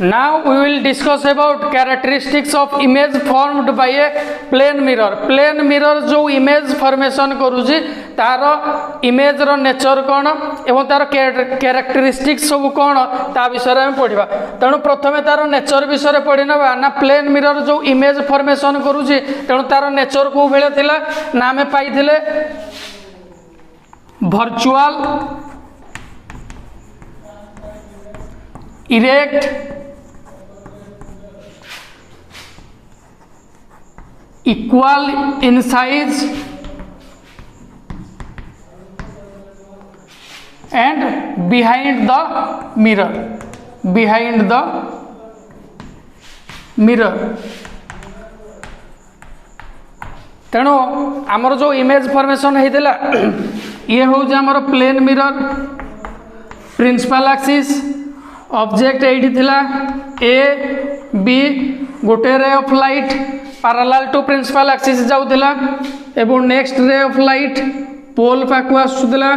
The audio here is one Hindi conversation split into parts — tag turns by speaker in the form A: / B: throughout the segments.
A: Now we will discuss about characteristics of image formed by a plane mirror. Plane mirror जो image formation करूची तार image रो nature कौन एवं तार characteristics सब कौन ता विषय में पढ़िबा। तेणु प्रथमे तार nature विषय पढ़िनबा ना plane mirror जो image formation करूची तेणु तार nature को भेले थिला ना हमें पाइथिले virtual erect equal in size and behind the mirror तेणु आमर जो इमेज फॉर्मेशन होता ये हूँ आमर plane mirror principal axis object एठी थिला ए बी गोटे ray of light parallel to principal axis जाउतिला एवं next ray of light pole पाकु आसुतिला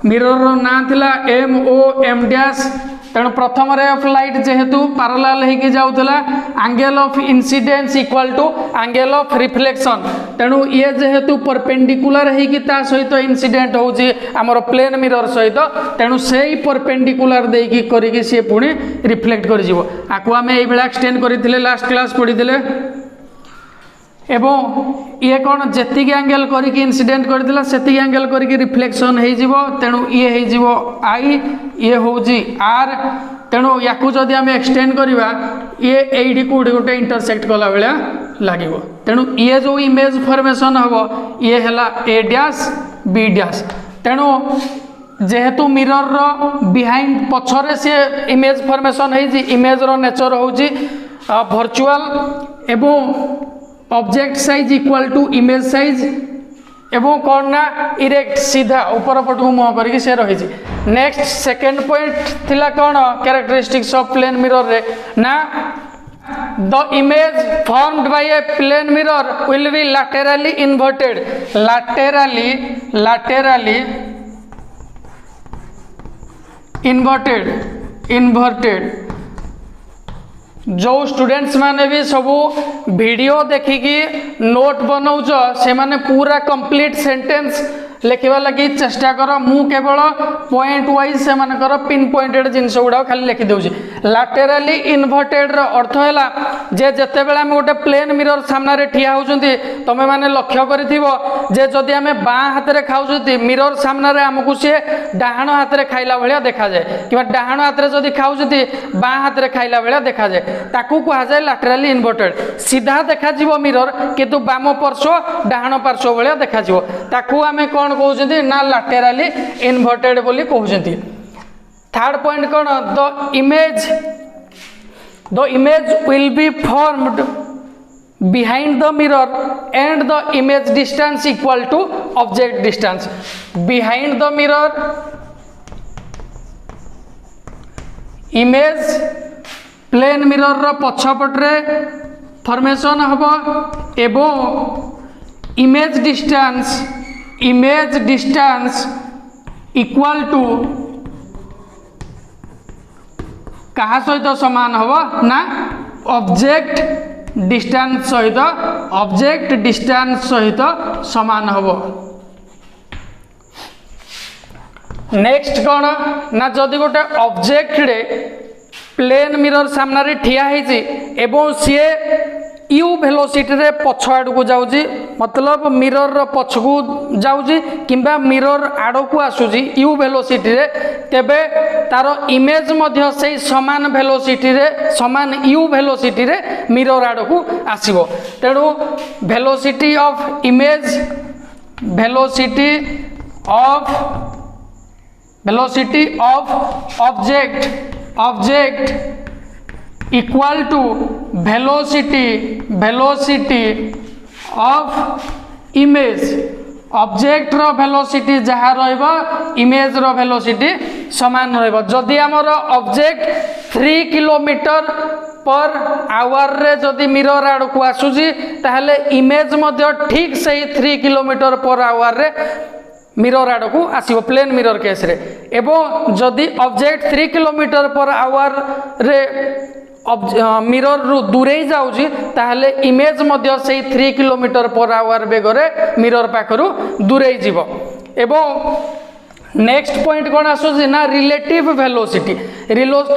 A: मिरर रो ना थिला एम ओ एम डैश तेणु प्रथम रे ऑफ लाइट जेहेतु पैरेलल हेकि जाउतिला angle of incidence equal to angle of reflection तेणु ये जेहेतु परपेंडिकुलर हेकि ता सहित इंसिडेंट होउची हमर प्लेन मिरर सहित तेणु सेही परपेंडिकुलर देकी करिकि से पुणी रिफ्लेक्ट करि जिवो आकु आमे एई बेला एक्सटेंड करिथिले लास्ट क्लास पढिथिले एवं ये कौन जेतिक एंगल करिकि इंसिडेंट करथिला सेतिक एंगल करिकि रिफ्लेक्शन हे जिवो तेणु ये हे जिवो आई ये होउची आर तेणु याकु जदि आमे एक्सटेंड करिवा ये एडी कोडी गोटे इंटरसेक्ट कला बेला लागिवो तेणु ये जो इमेज फॉर्मेशन हबो ये हला ए डैश बी डैश तेणु जेहेतु मिरर रो बिहाइंड पछरे से इमेज फॉर्मेशन हे जी इमेज रो नेचर होउची वर्चुअल एवं object size equal to image size एवं कौन ना इरेक्ट सीधा ऊपर पट को मुह करके से रही नेक्स्ट सेकेंड पॉइंट थिला कौन कैरेक्टरिस्टिक्स ऑफ प्लेन मिरर रे ना the image formed by a plane mirror will be laterally inverted जो स्टूडेंट्स माने भी सबू वीडियो देखिकी नोट बनाऊच से माने पूरा कंप्लीट सेंटेंस लिखा लगी चेष्टा कर मु केवल पॉइंट वाइज से मानकर पिन पॉइंटेड जिनस गुड़ा खाली लिखि दूची लैटरली इन्वर्टेड अर्थ है जे जते बेला हम गोटे प्लेन मिरर सामने ठिया होउछंती तमे माने लक्ष्य करिथिबो जे जदि आमे बाँ हाथ रे खाउछंती मिरर सामने हमकु से डाहाण हाथ रे खाइला भलिया देखा जाए कि डाहाण हाथ रे जदि खाउछंती बाँ हाथ रे खाइला भलिया देखा जाए ताकू कहा जाए लैटरली इन्वर्टेड सीधा देखा जिवो मिरर किंतु बाम पार्श्व डाहाण पार्श्व भलिया देखा जिवो ताकू आमे कौन कहते ना लैटरली इन्वर्टेड बोली कहते। थर्ड पॉइंट कौन the image will be formed behind the mirror and the image distance equal to object distance behind the mirror image plane mirror row पछपटरे formation हबो एवं image distance equal to कहा सहित समान हबो ना ऑब्जेक्ट डिस्टेंस सहित समान हबो। नेक्स्ट कौन ना जदि गोटे ऑब्जेक्ट रे प्लेन मिरर सामने ठिया है एवं सी यू वेलोसिटी रे पछ आड़ को जाउजी मतलब मिरर रो पछ को जाउजी किंबा मिरर आड़ को आसुजी यू वेलोसिटी रे तेबे तारो इमेज मध्य से समान वेलोसिटी रे समान यू वेलोसिटी रे मिरर आड़ को आसीबो तेणु velocity of image velocity of object equal to velocity of image object रो वेलोसिटी जहाँ रहिबो इमेज रो वेलोसिटी समान रहिबो जदि हमर ऑब्जेक्ट 3 किलोमीटर पर आवर रे जदि मिरर आड़ को आसुजी ताहले इमेज मध्य ठीक सही 3 किलोमीटर पर आवर रे मिरर आड़ को आसीबो प्लेन मिरर केस रे एवं जदि ऑब्जेक्ट 3 किलोमीटर पर आवर रे मिरर रु दूरे जाऊँगी ताहले इमेज मध्य से 3 km/h बेगर मिरर पाखरु दूरे जीव। एवं नेक्स्ट पॉइंट कौन आसुची ना रिलेटिव वेलोसिटी।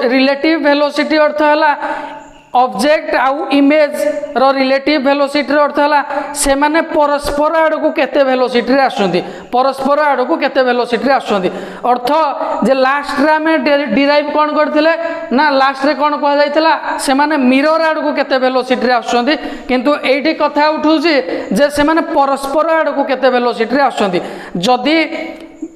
A: रिलेटिव वेलोसिटी अर्थ है ऑब्जेक्ट आउ इमेज रो रिलेटिव वेलोसिटी अर्थ है से माने परस्पर आड़ को केते वेलोसिटी रे आसुंदी, परस्पर आड़ को केते वेलोसिटी रे आसुंदी। अर्थ जे लास्ट रे हमें डिराइव कौन करथिले ना लास्ट रे कौन कह जायतिला से माने मिरर आड़ को केते वेलोसिटी रे आसुंदी, किंतु एठी कथा उठुची जे से माने परस्पर आड़ को केते वेलोसिटी रे आसुंदी। जदी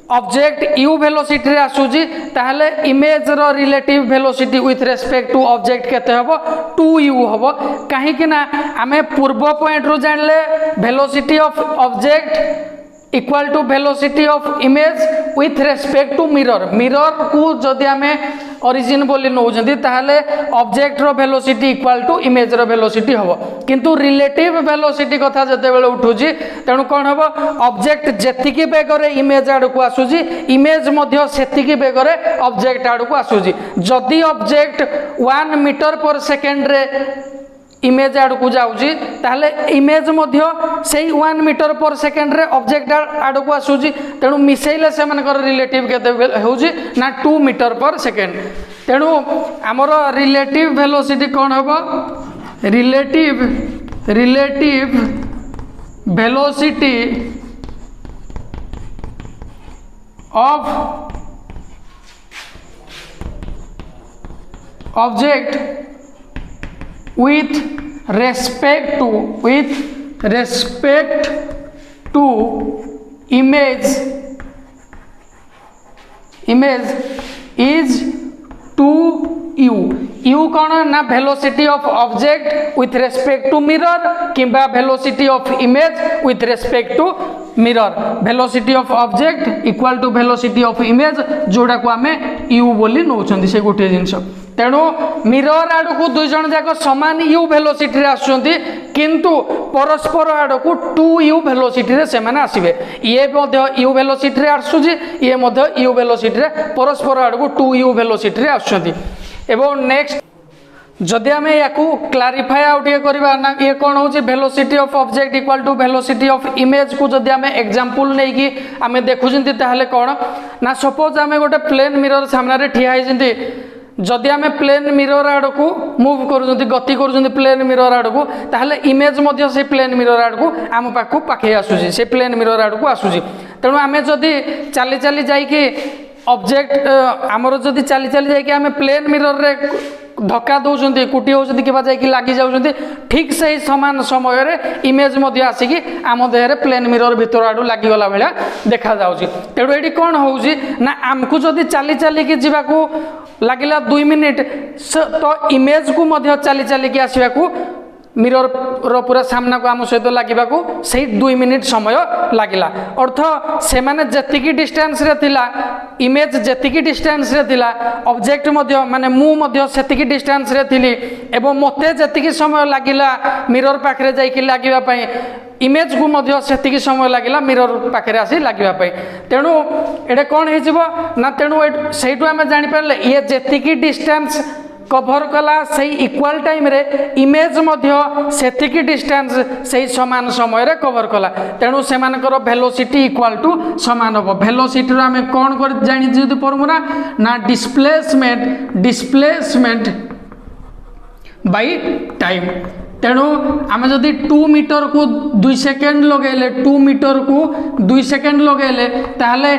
A: ऑब्जेक्ट यू वेलोसिटी रे आसुची ताहले इमेज रो relative velocity with respect to object केते हबो 2u हबो। काहे कि ना आमे पूर्व पॉइंट रो जानले velocity of object equal to velocity of image with respect to mirror. Mirror को जदि आमे ओरिजिन बोली नौजंदी ताहले ऑब्जेक्ट रो वेलोसिटी इक्वल टू इमेज रो वेलोसिटी हबो, किंतु रिलेटिव वेलोसिटी कथा जते बेले उठुची तेणु कोन हबो ऑब्जेक्ट जेतिकी बेगरे इमेज आड़ को आसुची इमेज मध्य सेतिकी बेगरे ऑब्जेक्ट आड़ को आसुची। जदि ऑब्जेक्ट 1 मीटर पर सेकेंड रे इमेज आड़ को जाऊँगी ताहले इमेज मध्य से 1 मीटर पर सेकेंड रे ऑब्जेक्ट आड़ को आसूची, तेणु मिसेले से मानकर रिलेटिव केते होउची ना 2 मीटर पर सेकेंड। तेणु आमर रिलेटिव वेलोसिटी कौन हबो relative velocity of object with respect to image is 2u। u कौन ना velocity of object with respect to mirror किंबा velocity of image with respect to mirror. Velocity of object equal to velocity of image जोड़ा को आमे u बोली नौचंदी से गोटे जिनस। तेणु मिरर आड़ को दुई जन जाक समान यू वेलोसिटी रे आसुचंती, किंतु परस्पर आड़ को 2u वेलोसिटी रे से माने आसीबे। ये मध्य यू वेलोसिटी रे आसुची ये मध्य यू वेलोसिटी रे परस्पर आड़ को 2u वेलोसिटी रे आसुचंती। एवं नेक्स्ट जदि आम या क्लारिफाई आउट करवा ना ये कौन हो velocity of object equal to velocity of image को जदि आम एग्जांपल नहीं कि आम देखुंती ताहले कौन ना सपोज आम गोटे प्लेन मिरर सामने ठिया होती जदि आम प्लेन मिरर आड़ को मुव कर गति कर प्लेन मिरर आड़ को ताहले इमेज मध्य से प्लेन मिरर आड़ को आम पाखु पाखे आसूसी से प्लेन मिरर आड़ को आसूसी। तेणु आम जदि चली चली जाइए ऑब्जेक्ट आमर जदि चली चली जाइए आम प्लेन मिरर रे धक्का दौरान कुटी होती कि लगी जाऊँच ठीक से ही सामान समय रे इमेज मध्य आसिकी आम देहरे प्लेन मिरर भितर आड़ू लगिगला भाया देखा जाऊँगी। तेणु ये कौन हो ना आमको जदि चली चलिकी जावाकू लगिला 2 मिनिट तो इमेज को मध्य चली चलिकी आसवाकू मिरर रो पूरा सामना को आम सहित लगे से 2 मिनिट समय लगिला। अर्थ से माने जेतिकी डिस्टेंस रे थिला इमेज जेतिकी डिस्टेंस रे थिला ऑब्जेक्ट मध्य माने मु मध्य सेतिकी डिस्टेंस रे थिली एवं मते जेतिकी समय लगिला मिरर पाखरे जाइकी लागिबा पई इमेज को मध्य सेतिकी समय लगिला मिरर पाखरे आसी लागिबा पई। तेणु एडे कोन हे जिवो ना तेणु सेइटु आमे जानि पारले ये जेतिकी डिस्टेंस कभर कला से इक्वल टाइम रे इमेज मध्य सेतिकी डिस्टेंस से समान समय रे कभर कला। तेणु से मानकर वेलोसिटी इक्वल टू समान हम। वेलोसिटी रो आमे कोन कर जानि जदि परमुना ना डिस्प्लेसमेंट बाय टाइम। तेणु आम जदि 2 मीटर को 2 सेकेंड लगेले 2 मीटर को 2 सेकेंड लगेले ताहले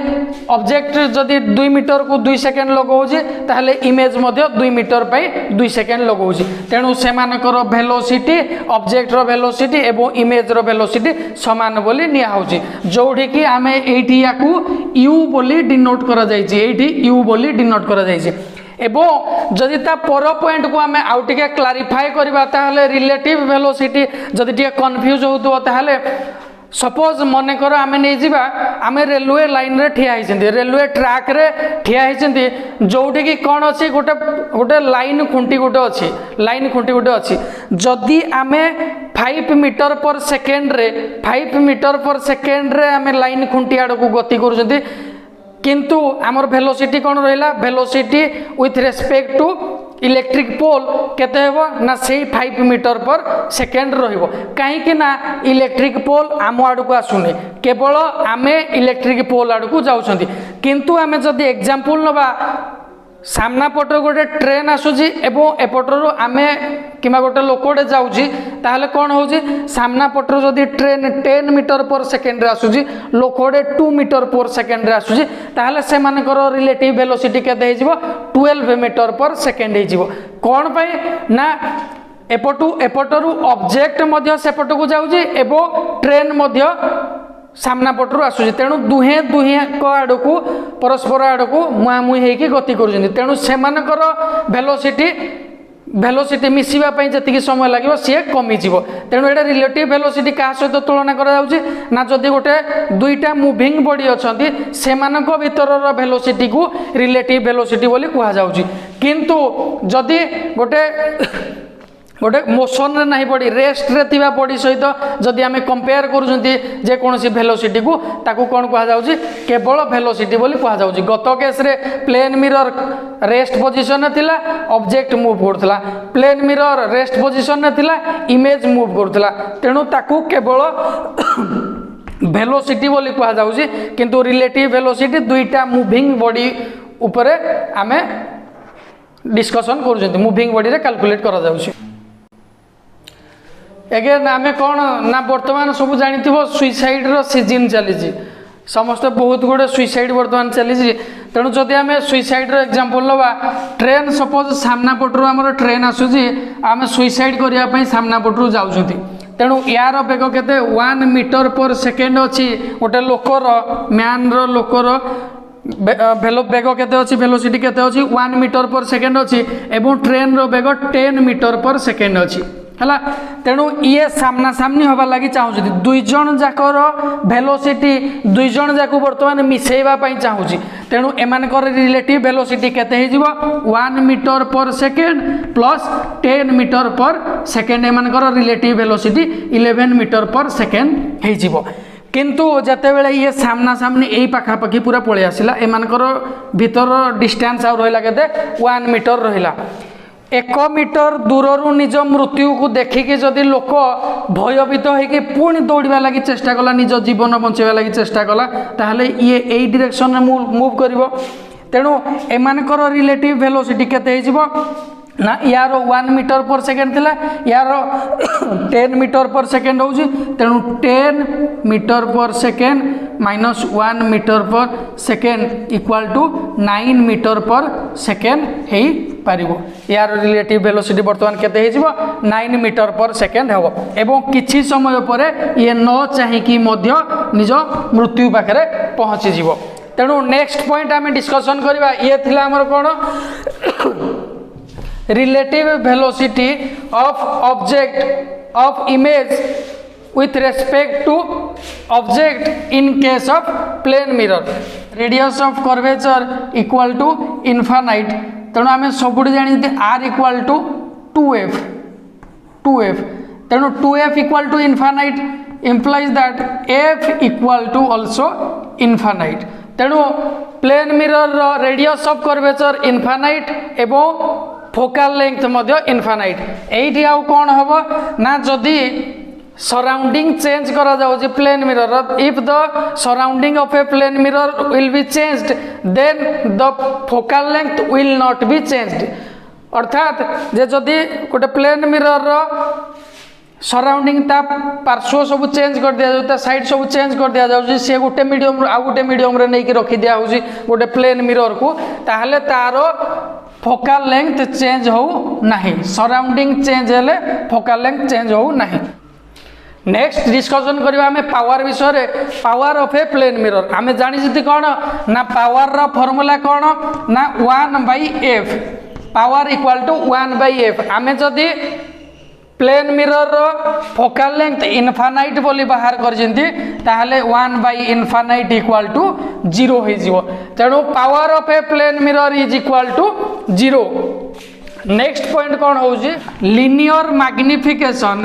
A: ऑब्जेक्ट जदि 2 मीटर को 2 सेकेंड लगाऊे ताहले इमेज मध्य 2 मीटर पाई 2 सेकेंड लगाऊे। तेणु से मानकर वेलोसिटी ऑब्जेक्ट रो वेलोसिटी एवं इमेज रो वेलोसिटी समान बोली निया होची जोठी कि आमे एठी याकू u बोली डिनोट करा जायछि एठी u बोली डिनोट करा जायछि। एवं जदि ता पर पॉइंट को आमे आउ टिके क्लारिफाई करबा ताहले रिलेटिव वेलोसिटी जदि टिके कंफ्यूज होतो ताहले सपोज मन कर आम नहीं जावा आम रेलवे लाइन रे ठिया होती रेलवे ट्रैक रे ठिया होती जोटी कि कौन अच्छी गोटे गोटे लाइन खुंटी गोटे अच्छी लाइन खुंटी गोटे अच्छी जदि आम 5 मीटर पर सेकेंड रे 5 मीटर पर सेकेंड रे आम लाइन खुंटी आड़ को गति कर किंतु आमर वेलोसिटी कौन रहा velocity with respect to electric pole केते हेबो ना सेही 5 मीटर पर सेकेंड रहिबो काहे ना इलेक्ट्रिक पोल आम आड़ को आसुनी केवल आमे इलेक्ट्रिक पोल आड़ को जाउछंती किंतु आमे जदि एग्जांपल नबा सामना पट गोटे ट्रेन आसूची एवं एपटरू आमे किमा गोटे लोकटे जाऊँगी ताहले कौन होची सामना पटर जदि ट्रेन 10 मीटर पर सेकेंड रे आसूची लोकटे 2 मीटर पर सेकेंड रे आसूची ताहले से मानकर रिलेटिव वेलोसिटी केते हेजिवो 12 मीटर पर सेकेंड हेजिवो कौन पाई ना एपटरू ऑब्जेक्ट मध्य सेपट को जाऊँगी एवं ट्रेन मध्य सामना पटरू आसूची तेणु दुहे दुहे को आड़ को परस्पर आड़ को मुहांमुही होकर गति करुँच तेणु से वेलोसिटी मिसवा जी समय लगे सी कमिज तेणु ये रिलेटिव वेलोसिटी क्या सहित तुलना करा जदि गोटे दुईटा मुविंग बॉडी अच्छा से भीतर वेलोसिटी को रिलेटिव वेलोसिटी बोली कहुच्छी किंतु जदि गोटे मोशन रे नहीं बॉडी रेस्ट रे थिबा बॉडी सहित जदि आमे कंपेयर करूछंती जे कोनसी वेलोसिटी को ताकू कोन कहा जाउची केवल वेलोसिटी बोली कहा जाउची गत केस रे प्लेन मिरर रेस्ट पोजीशन रे थिला ऑब्जेक्ट मूव करथला प्लेन मिरर रेस्ट पोजीशन रे थिला इमेज मूव करथला तेणु ताकू केवल वेलोसिटी बोली कहा जाउची किंतु रिलेटिव वेलोसिटी दुईटा मूविंग बॉडी ऊपर आमे डिस्कशन करूछंती मूविंग बॉडी रे कैलकुलेट करा जाउची एगेन आमे कौन ना बर्तमान सब जानी सुइसाइड रो सीजन चली समस्त बहुत गुड़े सुइसाइड बर्तमान चली तेणु जदि आम सुइसाइड रो एग्जांपल लवा ट्रेन सपोज सामना पटरू आमर ट्रेन आसूची आम सुइसाइड करने सामना पटरू जाऊँ तेणु यार बेग केते 1 मीटर पर सेकेंड अच्छी गोटे लोकर मैन रो लोकर बेग केते अच्छी वेलोसिटी केते अच्छी 1 मीटर पर सेकेंड अच्छी एवं ट्रेन रो बेग 10 मीटर पर सेकेंड अच्छी है तेणु ये सामना सामनी हवा लगी चाहूँ दुई जन जाकर वेलोसिटी दुई जन जाक बर्तमान मिसेवाई चाहूँगी तेणु एमानकर रिलेटिव वेलोसिटी केते हो 1 मीटर पर सेकेंड प्लस 10 मीटर पर सेकेंड एमानकर रिलेटिव वेलोसिटी 11 मीटर पर सेकेंड हो किंतु जते बेले ये सामना सामनी यही पाखापाखि पूरा पलि आसला एमानकर भीतर डिस्टेंस आ रहा केते 1 मीटर रहिला 1 मीटर दूररू निज मृत्यु को देखिकी जदि लोक भयभीत होगी पुणी दौड़ा लगी चेष्टा कला निज जीवन बचाइवा लगी चेष्टा कला ताहले ये यही डायरेक्शन में मूव करिवो तेणु एमानकर रिलेटिव वेलोसिटी केते हो ना यार 1 मीटर पर सेकेंड थिला यार 10 मीटर पर सेकेंड होउची तेणु 10 मीटर पर सेकेंड माइनस 1 मीटर पर सेकेंड इक्वल टू 9 मीटर पर सेकेंड है पारिबो यार रिलेटिव वेलोसिटी बर्तमान केते हेजिबो 9 मीटर पर सेकेंड हेबो एवं किछि समय परे ये न चाहिकी मध्य निज मृत्यु पाखरे पहुंची जिवो तेणु नेक्स्ट पॉइंट आमे डिस्कशन करबा ये थिला हमर कोन relative velocity of object of image with respect to object in case of plane mirror radius of curvature equal to infinite तेणु आम सब जानी r equal to 2f तेणु 2f equal to infinite implies that f equal to also infinite तेणु plane mirror radius of curvature infinite एवं फोकल लेंथ मध्य इनफानाइट एठी आउ कोन हबो ना जदि सराउंडिंग चेंज करा जाउची plane mirror if the surrounding of a plane mirror will be changed then the focal length will not be changed अर्थात जे जदि गोटे प्लेन मिरर सराउंडिंग ता पार्श्व सब चेंज कर दिया जाउता साइड सब चेंज कर दिया जाउची से गोटे मीडियम आ गोटे मीडियम रे नै कि रखि दिया होउची गोटे प्लेन मिरर को ताहले तारो फोकल लेंथ चेंज हो नहीं सराउंडिंग चेंज हेले फोकल लेंथ चेंज हो नहीं नेक्स्ट डिस्कशन करबा हमें पावर विषय रे power of a plane mirror हमें जानि जति कोन ना पावर रा फार्मूला कोन ना 1/f power equal to 1/f हमें जदि plane mirror focal length infinite बोली बाहर करजंती ताहले 1/इनफानाइट इक्वल टू 0 हो जिवो तेणु power of a plane mirror is equal to 0 next point कौन हो linear magnification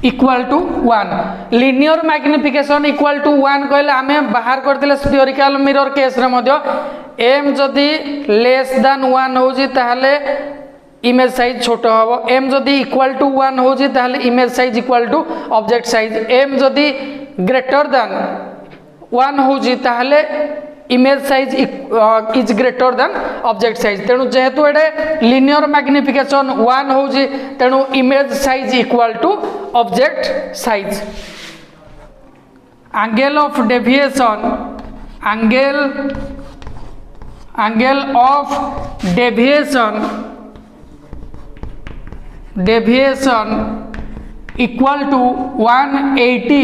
A: equal to 1 linear magnification equal to 1 कहले आमे बाहर करथिले स्फीयरिकल मिरर केस रे मध्य m जदि लेस देन 1 होजी ताहले इमेज साइज छोट हबो m जदि इक्वल टू 1 होजी ताहले image size equal to object size m जदि ग्रेटर देन 1 होजी ताहले image size is greater than object size तेणु जेहेतु एडे लिनियर मैग्निफिकेशन 1 होजी तेणु image size equal to object size angle of deviation angle of deviation equal to 180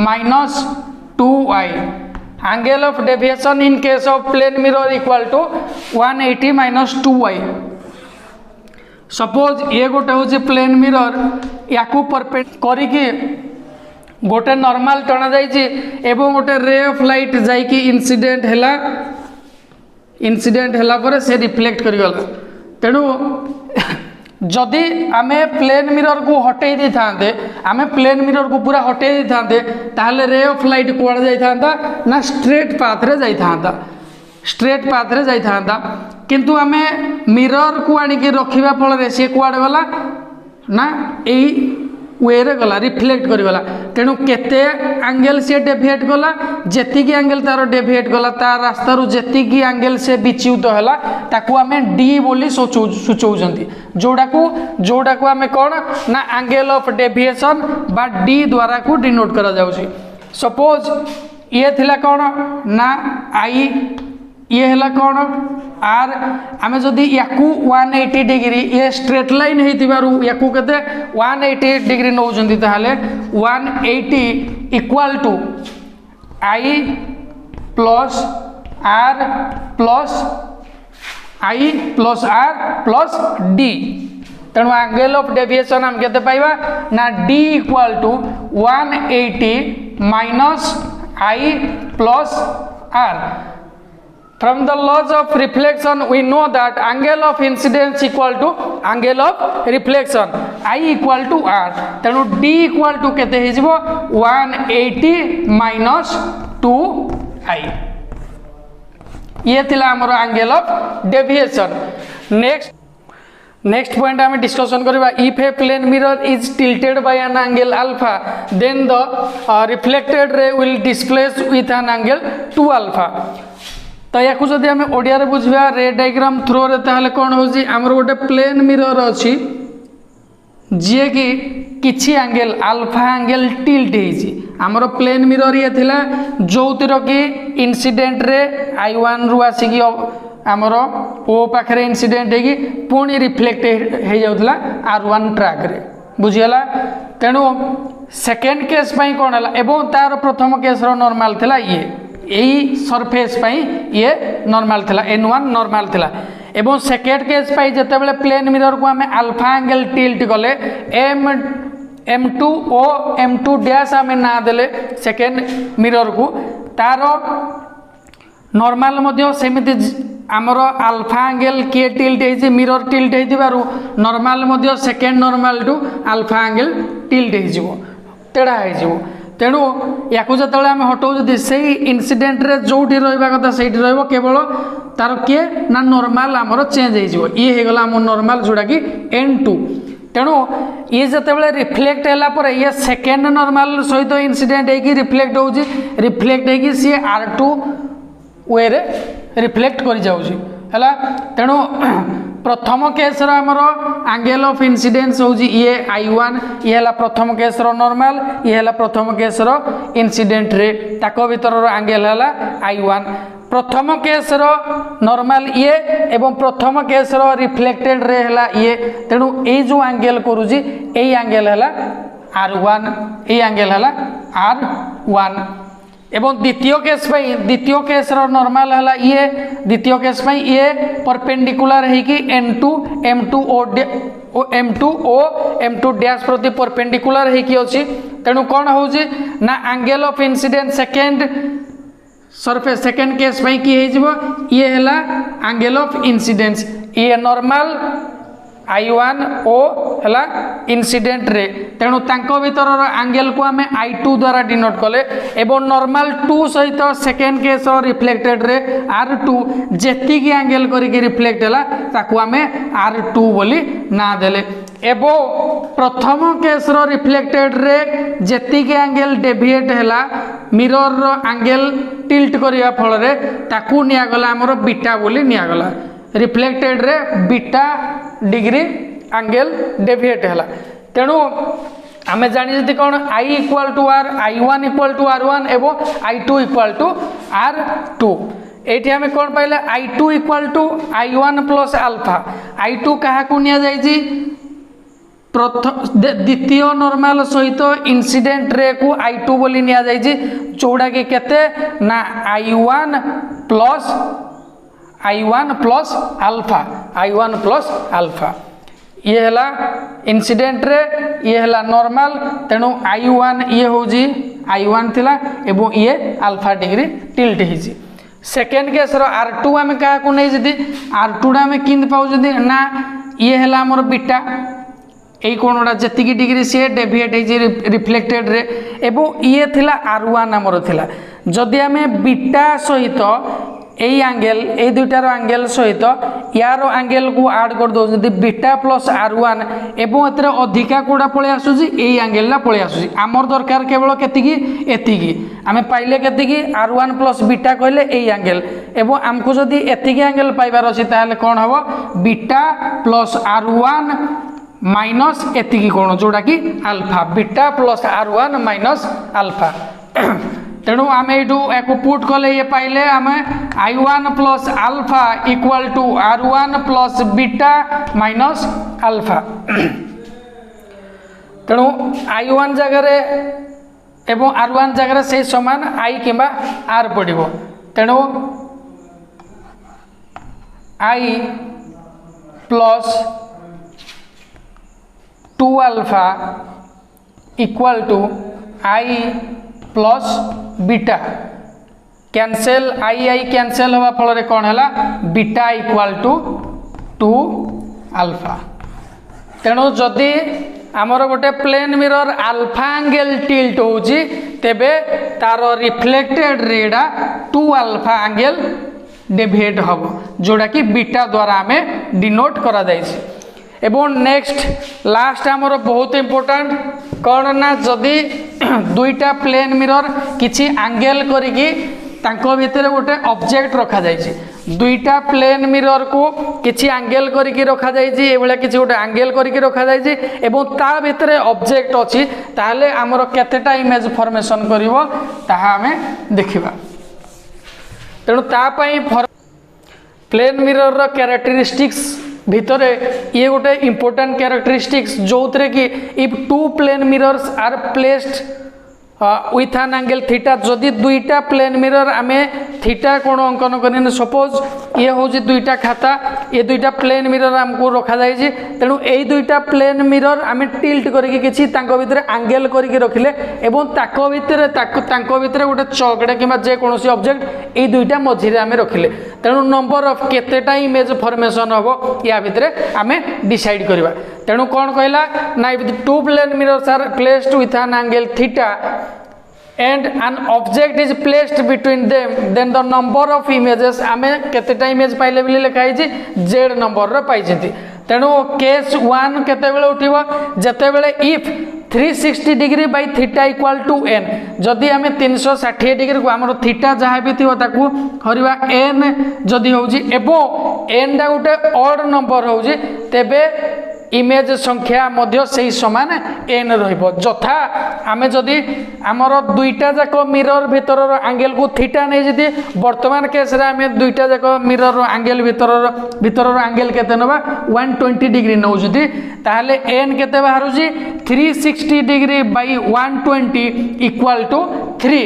A: minus 2y angle of deviation in case of plane mirror equal to 180 minus 2y suppose ये गोटे हूँ प्लेन मिरर या परपेंड करिकी गोटे नॉर्मल टना जाइए एवं गोटे रे ऑफ लाइट जाइकी इंसिडेंट हैला पर से रिफ्लेक्ट करिगला तेणु जदि आमे प्लेन मिरर को हटई दी थांते आमे प्लेन मिरर को पूरा हटई दी थांते ताहले रे ऑफ लाइट कुआड़ जाई थांता ना स्ट्रेट पाथ रे जाई थांता किंतु आमे मिरर को आनी के रखिबा फल रे से कुआड़ गला ना एई वे रे गला रिफ्लेक्ट करी गला तेणु केते एंगल से डेविएट गला जेति की एंगल तार डेविएट गला तार रास्ता रु जेति की एंगल से विच्युत हला ताकू आमे डी बोली सूचौजंती जोडा को आमे कोन ना एंगल ऑफ डेविएशन बा डी द्वारा को डिनोट करा जाउची सपोज ये थिला कोन ना आई ये हला कोन आर आमे जदि याकू 180 डिग्री ये स्ट्रेट लाइन हेतिबारु याकू केते 180 डिग्री नौजंती ताहले 180 equal to I plus R plus D तेणु एंगल ऑफ डेविएशन हम केते पाइबा ना D equal to 180 minus I plus R From the laws of reflection, we know that angle of incidence equal to angle of reflection. I equal to R. तेणु D equal to केते हे जिवो 180 minus 2I. ये थिला हमरो angle of deviation. Next point आमे discussion करबा if a plane mirror is tilted by an angle alpha, then the reflected ray will displace with an angle 2 alpha. तो या जदि आम ओडिया रे बुझिबा रे डायग्राम थ्रो रे ताहले कोन होजी हमर गोटे प्लेन मिरर अछि जे कि किछि angle alpha angle tilt hazy हमर प्लेन मिरर ये थिला जोतिर कि इंसिडेंट रे I1 रु आसी कि हमर ओ पाखरे इंसिडेंट हेगी पुणी रिफ्लेक्ट हे जाउतला R1 ट्रैक रे बुझियला तेनु सेकंड केस पई कोन हला एवं तार प्रथम केस रो नॉर्मल थिला यही सरफेस पाई ये नॉर्मल थिला N1 नॉर्मल थिला एवं सेकेंड केस पाई जते बेले प्लेन मिरर को हमें अल्फा एंगल टिल्ट गले M2 ओ M2 डैश हमें ना देले सेकेंड मिरर को तार नॉर्मल मध्य सेमिति आमर अल्फा एंगल के टिल्ट हे मिरर टिल्ट हेतिबारु नॉर्मल मध्य second normal to alpha angle tilt हेजिवो टेढ़ा हेजिवो तेणु या जो आम हटाऊ जदि से इनसीडेंट रे जोठी रहा कथा से केवल तार किए ना नॉर्मल आमर चेंज हो ये गला आम नॉर्मल जोड़ा कि N2 तेणु ये जिते रिफ्लेक्ट है ये सेकेंड नॉर्मल सहित इनसीडेंट है रिफ्लेक्ट हो रिफ्लेक्ट है सी R2 वे रे रिफ्लेक्ट कर जाऊँगी तेणु प्रथम केस आमर एंगल ऑफ इनसीडेंस हो ये I1 ये है प्रथम केस नॉर्मल ये है प्रथम केस इनसीडेंट रे ताक भीतर एंगल है I1 प्रथम केस नॉर्मल ये एवं प्रथम केस रिफ्लेक्टेड रे है ये तेणु ये जो एंगल करुँगी यही एंगल है R1 ये एंगल है R1 एवं द्वितीय केस नॉर्मल है ये द्वितीय केस ये परपेंडिकुलर है कि M2 डैश प्रति परपेंडिकुलर है कि अछि तेणु कौन हो ना angle of incidence second surface second case कि ये है एंगल ऑफ इनसीडेंस ये नॉर्मल I1 ओ हला इंसिडेंट रे तेणु तांको भीतर एंगल को आम I2 द्वारा डिनोट कले एवं नॉर्मल 2 सहित second case reflected ray R2 जेति की एंगल करके रिफ्लेक्ट हला ताकू आम R2 बोली ना देले एवं प्रथम केस रिफ्लेक्टेड रे जेति की एंगल डेविएट हला मिरर रो एंगल टिल्ट करिया फल रे ताकू निया गला हमर बीटा बोली निया गला reflected ray beta degree angle deviate है तेणु आम जानी जदि कौन I equal to R I1 equal to R1 एवं I2 इक्वाल टू R2 ये आम कौन पाइले I2 equal to I1 plus alpha I2 क्या द्वितीय नॉर्मल सहित इंसिडेंट रे को I2 बोली निया जायछि जोड़ा कि केते ना I1 प्लस अल्फा ये हला इंसिडेंट रे ये हला नॉर्मल तेणु I1 ये होजी I1 थिला एवं ये अल्फा डिग्री टिल्ट हिजी सेकेंड केस रो R2 आम क्या नहीं जदि R2 आम किंद पाउ जदि ना ये हला हमर बीटा यही कोणटा जी डिग्री सी डेविएट हो रिफ्लेक्टेड रे एवं ये थिला R1 आमर थिला जदि आम बीटा सहित यही एंगल ये दुईटार एंगल सहित यार एंगल को ऐड कर दो बीटा प्लस R1 एवं एतिर अधिका कोड़ा पळे आसुची एई एंगल ला पळे आसुची आमर दरकार केवल केतिकी एतिकी आमे पाइले केतिकी R1 प्लस बीटा कहले एई एंगल एवं आमको जदि एतिकी एंगल पाइबार अछि ताले कोन हबो बीटा प्लस R1 माइनस एतिकी कोण जोड़ा कि alpha beta plus R1 minus alpha तेणु आम यू पुट कले ये पाइले आम I1 plus alpha equal to R1 plus beta minus alpha तेणु I1 जगह एवं R1 जगह से समान I किंबा R पड़ो तेणु I plus 2 alpha equal to I plus beta cancel I cancel हवा फल कौन है बीटा इक्वाल टू 2 अल्फा तेणु जदि आमर गोटे plane mirror alpha angle tilt होची तेबे तार रिफ्लेक्टेड रेडा 2 अल्फा एंगल डेविएट हम जोड़ा कि बीटा द्वारा आम डिनोट करा जायछि एवं नेक्स्ट लास्ट आमर बहुत इंपोर्टेंट कौन ना जदि दुईटा प्लेन मिरर किसी एंगल करिकी तांको भितर गोटे ऑब्जेक्ट रखा जायछि दुईटा प्लेन मिरर को किसी एंगल करिकी रखा जायछि एभला किसी गोटे एंगल करिकी रखा जायछि एवं ता भितर ऑब्जेक्ट अछि ताले आमर केतेटा इमेज फॉर्मेशन करिवो ताहा हमें देखिबा तेणु ता पई प्लेन मिरर रो कैरेक्टरिस्टिक्स भितरे ये गोटे इंपोर्टेंट कैरेक्टरिस्टिक्स जो थे कि if 2 plane mirrors are placed with an angle theta जदि दुईटा प्लेन मिरर आमे थीटा कोण अंकन करें सपोज ये हूँ दुईटा खाता ये दुईटा प्लेन मिरर आमको रखा जाए तेणु यही दुईटा प्लेन मिरर आम टिल्ट करके किसी भितर एंगल करके रखिले एवं भितर गोटे चौकड़े कि जेकोसी ऑब्जेक्ट ये दुईटा मझीरे आम रखिले तेणु नंबर ऑफ केतेटा इमेज फॉर्मेशन हम या भितर आम डिसाइड करवा तेणु कौन कहला ना if 2 plane mirrors are placed with an angle theta and an object is placed between them then the number of images आमे केतेटा इमेज पाइले बिले लिखा है z नंबर रो पाई जति तेणु केस 1 केते बेले उठिबो जते बेले if 360 degree by theta equal to n जदि आमे 360 डिग्री को हमर थीटा जहा भी थिबो ताकू हरिबा n जदि होउजी एबो n दा गुटे ऑड नंबर होउजी तेबे इमेज संख्या मध्य से समान एन रहिबो जथा आमे जदि आमर दुईटा जाक मिरर भितर एंगल को थीटा नहीं जदि वर्तमान केस रे आमे दुईटा जाक मिरर एंगल भितर एंगल केते नबा 120 डिग्री नौ जदि ताहले एन केते बाहरुजी 360 डिग्री बाय 120 इक्वल टू 3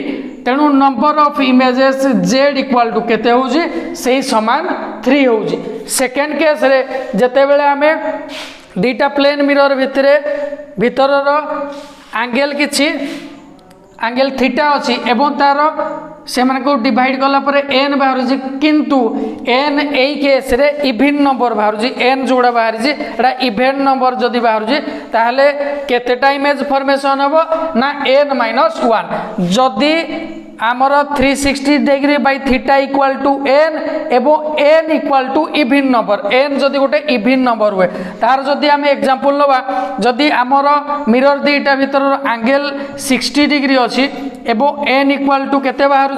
A: तेणु number of images z equal to केते होउजी सेही समान 3 होउजी सेकंड केस रे जते बेले आमे दुईटा प्लेन मिरर भीतर एंगल किछि एंगल थीटा अच्छी एवं तार से डिवाइड कला पर एन बाहर किंतु एन एई केस रे इवन नंबर बाहर एन जोड़ा बाहर इवेंट नंबर जदि बाहर ताहले केतेटा इमेज फॉर्मेशन हम ना एन माइनस 1 जदि आमर 360 degree by theta equal to N एवं N equal to even number N जदि गोटे इवन नंबर हुए तार जदि आम एग्जांपल नवा जदि आमर मिरर दीटा भीतर एंगल 60 डिग्री अच्छी एवं एन इक्वल टू केते बाहर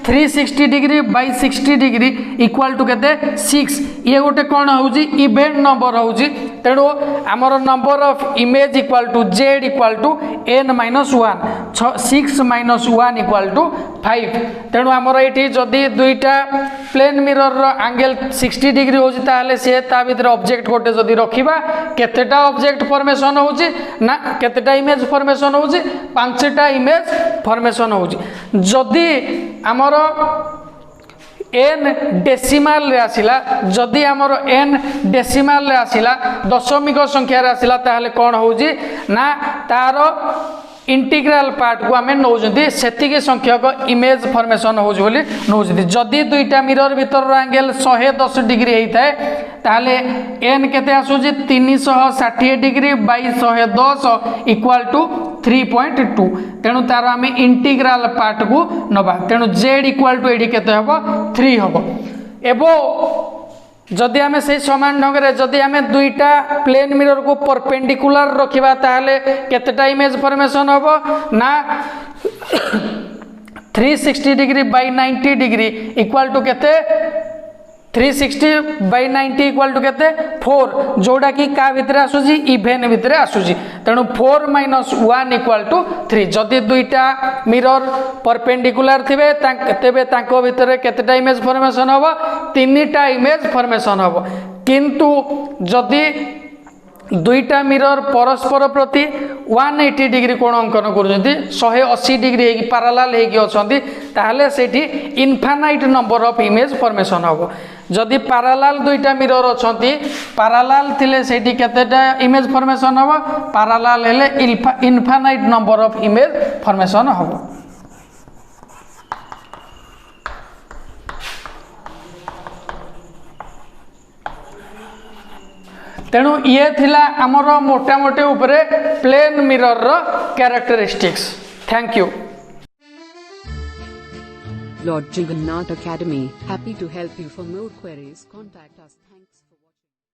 A: 360 degree by 60 degree equal to केते 6 ये गोटे कौन होउची इवेंट नंबर होउची तेणु आमर number of image equal to Z equal to N minus 1 6 minus 1 equal to 5 तेणु आमर ये जदि दुईटा प्लेन मिरर एंगल 60 डिग्री होची ताहले से ता भीतर ऑब्जेक्ट गोटे जदि रखिबा केतेटा ऑब्जेक्ट फॉर्मेशन होची ना केतेटा इमेज फॉर्मेशन होची 5टा इमेज फॉर्मेशन होची जदि आमर एन डेसिमाल रे आसिला जदि आमर एन डेसिमाल रे आसिला दशमिक संख्या रे आसिला ताहले कोन होउजी ना तार इंटीग्रल पार्ट को आम नौजती से संख्यक इमेज फॉर्मेशन हो नौजती जदि दुईटा मिरर भीतर एंगल 110 डिग्री होता है ताहले एन केते आसुची 360 डिग्री बाई 110 इक्वाल टू 3.2 तेणु तार आम इंटीग्रल पार्ट को नबा तेणु जेड इक्वाल टू एडी केते हबो 3 हबो एबो जदि आमे से समान ढंग रे जदि आमे दुईटा प्लेन मिरर को परपेंडिकुलर रखिबा ताहले केतेटा इमेज फॉर्मेशन हबो ना 360 degree by 90 degree equal to केते 360 बाय 90 इक्वल टू केते 4 जोड़ा कि का भितर आसुची इवेन भितर आसुची तेणु 4 माइनस 1 इक्वल टू 3 जदि दुईटा मिरर परपेंडिकुलर थिबे तेबे तांको भितर केतेटा इमेज फॉर्मेशन हबो 3टा इमेज फॉर्मेशन हबो किंतु जदि दुईटा मिरर परस्पर प्रति 180 डिग्री कोण अंकन कर 180 डिग्री पैरेलल होती ताहले सेठी infinite number of image formation हम जदि पैरेलल दुईटा मिरर अच्छी पैरेलल थिले सेठी केतेटा इमेज फॉर्मेशन हम पैरेलल हेले infinite number of image formation हम। तेणु ये थिला आमर मोटा मोटे उपरे प्लेन मिरर रो characteristics. Thank you.
B: Lord Jagannath Academy, happy to help you. For more queries, contact us.